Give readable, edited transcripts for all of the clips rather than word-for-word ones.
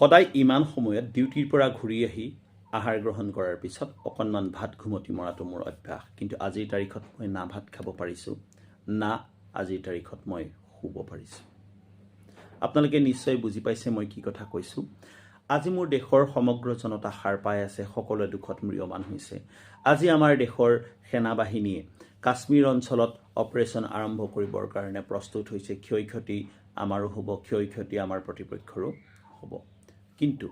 সদায় ইমান সময়ত ডিউটিৰ পৰা ঘূৰি আহি আহাৰ গ্ৰহণ কৰাৰ পিছত অকণমান ভাত ঘুমটি মৰাটো মোৰ অভ্যাস। কিন্তু আজিৰ তাৰিখত মই না ভাত খাব পাৰিছোঁ, না আজিৰ তাৰিখত মই শুব পাৰিছোঁ। আপোনালোকে নিশ্চয় বুজি পাইছে মই কি কথা কৈছোঁ। আজি মোৰ দেশৰ সমগ্ৰ জনতা সাৰ পাই আছে, সকলোৱে দুখত ম্ৰিয়মান হৈছে। আজি আমাৰ দেশৰ সেনাবাহিনীয়ে কাশ্মীৰ অঞ্চলত অপাৰেশ্যন আৰম্ভ কৰিবৰ কাৰণে প্ৰস্তুত হৈছে। ক্ষয় ক্ষতি আমাৰো হ'ব, ক্ষয় ক্ষতি আমাৰ প্ৰতিপক্ষৰো হ'ব। কিন্তু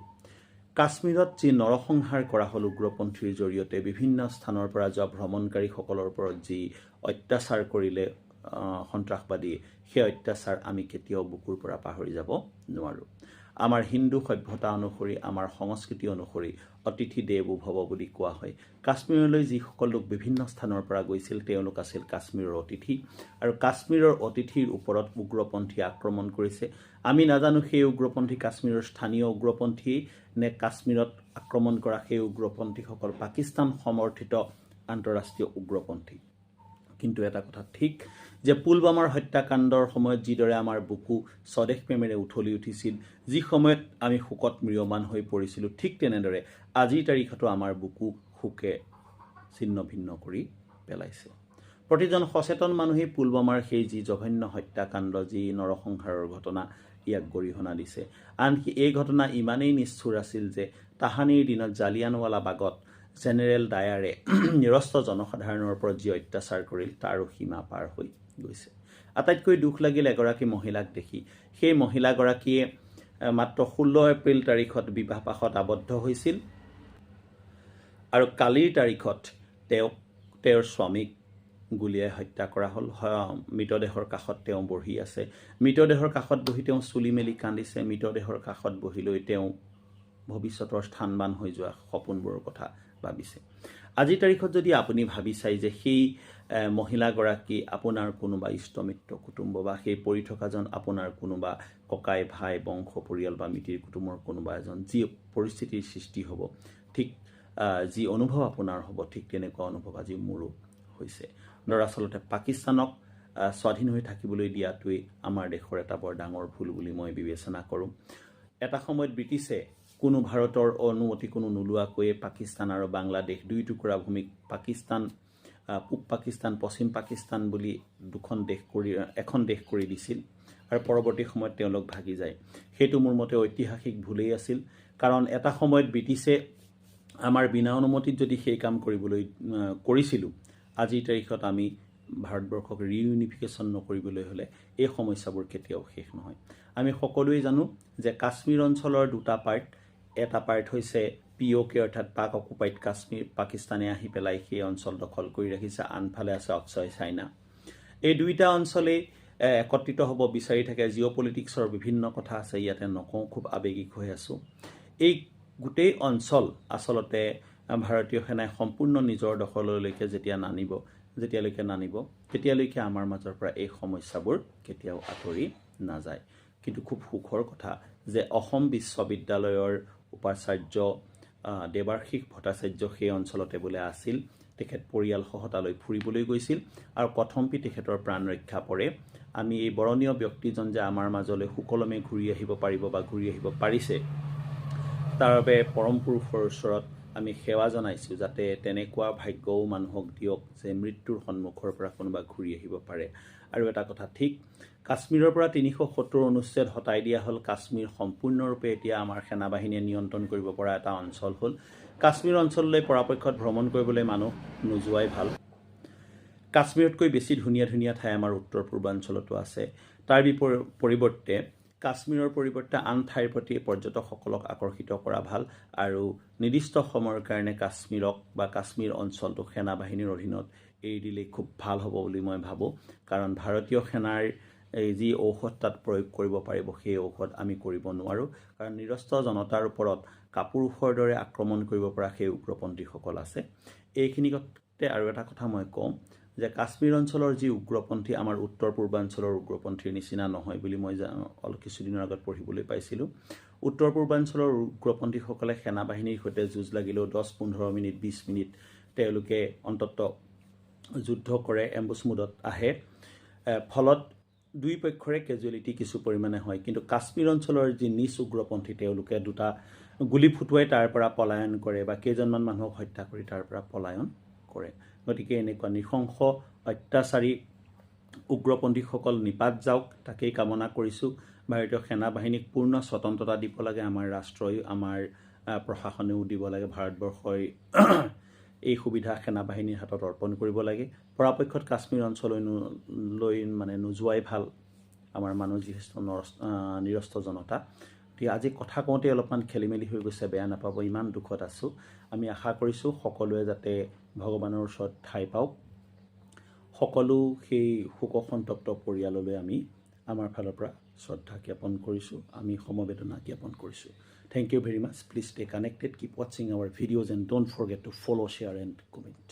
কাশ্মীৰত যি নৰসংহাৰ কৰা হ'ল উগ্ৰপন্থীৰ জৰিয়তে, বিভিন্ন স্থানৰ পৰা যোৱা ভ্ৰমণকাৰীসকলৰ ওপৰত যি অত্যাচাৰ কৰিলে সন্ত্ৰাসবাদীয়ে, সেই অত্যাচাৰ আমি কেতিয়াও বুকুৰ পৰা পাহৰি যাব নোৱাৰোঁ। আমাৰ হিন্দু সভ্যতা অনুসৰি, আমাৰ সংস্কৃতি অনুসৰি অতিথি দেৱো ভৱ বুলি কোৱা হয়। কাশ্মীৰলৈ যিসকল লোক বিভিন্ন স্থানৰ পৰা গৈছিল, তেওঁলোক আছিল কাশ্মীৰৰ অতিথি, আৰু কাশ্মীৰৰ অতিথিৰ ওপৰত উগ্ৰপন্থী আক্ৰমণ কৰিছে। আমি নাজানো সেই উগ্ৰপন্থী কাশ্মীৰৰ স্থানীয় উগ্ৰপন্থীয়ে নে কাশ্মীৰত আক্ৰমণ কৰা সেই উগ্ৰপন্থীসকল পাকিস্তান সমৰ্থিত আন্তঃৰাষ্ট্ৰীয় উগ্ৰপন্থী। কিন্তু এটা কথা ঠিক যে পুলৱামাৰ হত্যাকাণ্ডৰ সময়ত যিদৰে আমাৰ বুকু স্বদেশ প্ৰেমেৰে উঠলি উঠিছিল, যি সময়ত আমি শোকত ম্ৰিয়মান হৈ পৰিছিলোঁ, ঠিক তেনেদৰে আজিৰ তাৰিখতো আমাৰ বুকু শোকে ছিন্ন ভিন্ন কৰি পেলাইছে। প্ৰতিজন সচেতন মানুহেই পুলৱামাৰ সেই যি জঘন্য হত্যাকাণ্ড, যি নৰসংহাৰৰ ঘটনা, ইয়াক গৰিহণা দিছে। আনকি এই ঘটনা ইমানেই নিষ্ঠুৰ আছিল যে তাহানিৰ দিনত জালিয়ানৱালা বাগত জেনেৰেল ডায়াৰে নিৰস্ত্ৰ জনসাধাৰণৰ ওপৰত যি অত্যাচাৰ কৰিল, তাৰো সীমা পাৰ হৈ গৈছে। আটাইতকৈ দুখ লাগিল এগৰাকী মহিলাক দেখি। সেই মহিলাগৰাকীয়ে মাত্ৰ 16 এপ্ৰিল তাৰিখত বিবাহপাশত আবদ্ধ হৈছিল, আৰু কালিৰ তাৰিখত তেওঁৰ স্বামীক গুলীয়াই হত্যা কৰা হ'ল। মৃতদেহৰ কাষত তেওঁ বহি আছে। মৃতদেহৰ কাষত বহি তেওঁ চুলি মেলি কান্দিছে। মৃতদেহৰ কাষত বহি লৈ তেওঁ ভৱিষ্যতৰ স্থানবান হৈ যোৱা সপোনবোৰৰ কথা ভাবিছে। আজিৰ তাৰিখত যদি আপুনি ভাবি চাই যে সেই মহিলাগৰাকী আপোনাৰ কোনোবা ইষ্টমিত্ৰ কুটুম্ব, বা সেই পৰি থকাজন আপোনাৰ কোনোবা ককাই ভাই বংশ পৰিয়াল বা মিতিৰ কুটুমৰ কোনোবা এজন, যি পৰিস্থিতিৰ সৃষ্টি হ'ব, ঠিক যি অনুভৱ আপোনাৰ হ'ব, ঠিক তেনেকুৱা অনুভৱ আজি মোৰো হৈছে। দৰাচলতে পাকিস্তানক স্বাধীন হৈ থাকিবলৈ দিয়াটোৱেই আমাৰ দেশৰ এটা বৰ ডাঙৰ ভুল বুলি মই বিবেচনা কৰোঁ। এটা সময়ত ব্ৰিটিছে কোনো ভাৰতৰ অনুমতি কোনো নোলোৱাকৈয়ে পাকিস্তান আৰু বাংলাদেশ দুই টুকুৰা ভূমিক পাকিস্তান, পূব পাকিস্তান, পশ্চিম পাকিস্তান বুলি এখন দেশ কৰি দিছিল, আৰু পৰৱৰ্তী সময়ত তেওঁলোক ভাগি যায়। সেইটো মোৰ মতে ঐতিহাসিক ভুলেই আছিল। কাৰণ এটা সময়ত ব্ৰিটিছে আমাৰ বিনা অনুমতিত যদি সেই কাম কৰিছিলোঁ, আজিৰ তাৰিখত আমি ভাৰতবৰ্ষক ৰিইউনিফিকেশ্যন নকৰিবলৈ হ'লে এই সমস্যাবোৰ কেতিয়াও শেষ নহয়। আমি সকলোৱে জানো যে কাশ্মীৰ অঞ্চলৰ দুটা পাৰ্ট, এটা পাৰ্ট হৈছে POK অৰ্থাৎ পাক অকুপাইড কাশ্মীৰ, পাকিস্তানে আহি পেলাই সেই অঞ্চল দখল কৰি ৰাখিছে, আনফালে আছে অক্সয় চাইনা। এই দুইটা অঞ্চলেই একত্ৰিত হ'ব বিচাৰি থাকে। জিঅ' পলিটিক্সৰ বিভিন্ন কথা আছে, ইয়াতে নকওঁ, খুব আৱেগিক হৈ আছোঁ। এই গোটেই অঞ্চল আচলতে ভাৰতীয় সেনাই সম্পূৰ্ণ নিজৰ দখললৈকে যেতিয়ালৈকে নানিব, তেতিয়ালৈকে আমাৰ মাজৰ পৰা এই সমস্যাবোৰ কেতিয়াও আঁতৰি নাযায়। কিন্তু খুব সুখৰ কথা যে অসম বিশ্ববিদ্যালয়ৰ উপাচাৰ্য দেৱাশীষ ভট্টাচাৰ্য সেই অঞ্চলতে বোলে আছিল। তেখেত পৰিয়ালসহ তালৈ ফুৰিবলৈ গৈছিল, আৰু কথমপি তেখেতৰ প্ৰাণ ৰক্ষা পৰে। আমি এই বৰণীয় ব্যক্তিজন যে আমাৰ মাজলৈ সুকলমে ঘূৰি আহিব পাৰিব বা ঘূৰি আহিব পাৰিছে, তাৰ বাবে পৰম পুৰুষৰ ওচৰত আমি সেৱা জনাইছোঁ, যাতে তেনেকুৱা ভাগ্যও মানুহক দিয়ক যে মৃত্যুৰ সন্মুখৰ পৰা কোনোবা ঘূৰি আহিব পাৰে। আৰু এটা কথা ঠিক, কাশ্মীৰৰ পৰা 370 অনুচ্ছেদ হটাই দিয়া হ'ল। কাশ্মীৰ সম্পূৰ্ণৰূপে এতিয়া আমাৰ সেনাবাহিনীয়ে নিয়ন্ত্ৰণ কৰিব পৰা এটা অঞ্চল হ'ল। কাশ্মীৰ অঞ্চললৈ পৰাপক্ষত ভ্ৰমণ কৰিবলৈ মানুহ নোযোৱাই ভাল। কাশ্মীৰতকৈ বেছি ধুনীয়া ধুনীয়া ঠাই আমাৰ উত্তৰ পূৰ্বাঞ্চলতো আছে। তাৰ পৰিৱৰ্তে কাশ্মীৰৰ পৰিৱৰ্তে আন ঠাইৰ প্ৰতি পৰ্যটকসকলক আকৰ্ষিত কৰা ভাল, আৰু নিৰ্দিষ্ট সময়ৰ কাৰণে কাশ্মীৰক বা কাশ্মীৰ অঞ্চলটো সেনাবাহিনীৰ অধীনত এৰি দিলেই খুব ভাল হ'ব বুলি মই ভাবোঁ। কাৰণ ভাৰতীয় সেনাৰ এই যি ঔষধ তাত প্ৰয়োগ কৰিব পাৰিব, সেই ঔষধ আমি কৰিব নোৱাৰোঁ। কাৰণ নিৰস্ত্ৰ জনতাৰ ওপৰত কাপুৰুষৰ দৰে আক্ৰমণ কৰিব পৰা সেই উগ্ৰপন্থীসকল আছে। এইখিনিতে আৰু এটা কথা মই কওঁ যে কাশ্মীৰ অঞ্চলৰ যি উগ্ৰপন্থী আমাৰ উত্তৰ পূৰ্বাঞ্চলৰ উগ্ৰপন্থীৰ নিচিনা নহয় বুলি মই কিছুদিনৰ আগত পঢ়িবলৈ পাইছিলোঁ। উত্তৰ পূৰ্বাঞ্চলৰ উগ্ৰপন্থীসকলে সেনাবাহিনীৰ সৈতে যুঁজ লাগিলেও 10-15 মিনিট 20 মিনিট তেওঁলোকে অন্ততঃ যুদ্ধ কৰে, এম্বুছ মোডত আহে। ফলত দুই পক্ষৰে কেজুৱেলিটি কিছু পৰিমাণে হয়, কিন্তু কাশ্মীৰ অঞ্চলৰ যি নিচ উগ্ৰপন্থী তেওঁলোকে দুটা গুলী ফুটুৱাই তাৰ পৰা পলায়ন কৰে বা কেইজনমান মানুহক হত্যা কৰি তাৰ পৰা পলায়ন কৰে। গতিকে এনেকুৱা নৃশংস অত্যাচাৰী উগ্ৰপন্থীসকল নিপাত যাওক তাকেই কামনা কৰিছোঁ। ভাৰতীয় সেনা বাহিনীক পূৰ্ণ স্বতন্ত্ৰতা দিব লাগে, আমাৰ ৰাষ্ট্ৰই আমাৰ প্ৰশাসনেও দিব লাগে। ভাৰতবৰ্ষই এই সুবিধা সেনা বাহিনীৰ হাতত অৰ্পণ কৰিব লাগে। পৰাপক্ষত কাশ্মীৰ অঞ্চললৈ মানে নোযোৱাই ভাল, আমাৰ মানুহ যিহেতু নিৰস্ত্ৰ জনতা। গতিকে আজি কথা কওঁতে অলপমান খেলি মেলি হৈ গৈছে, বেয়া নাপাব, ইমান দুখত আছোঁ। আমি আশা কৰিছোঁ সকলোৱে যাতে ভগৱানৰ ওচৰত ঠাই পাওক। সকলো সেই শোকসন্তপ্ত পৰিয়াললৈ আমি আমাৰ ফালৰ পৰা শ্ৰদ্ধা জ্ঞাপন কৰিছোঁ, আমি সমবেদনা জ্ঞাপন কৰিছোঁ। Thank you very much. Please stay connected. Keep watching our videos and don't forget to follow, share and comment.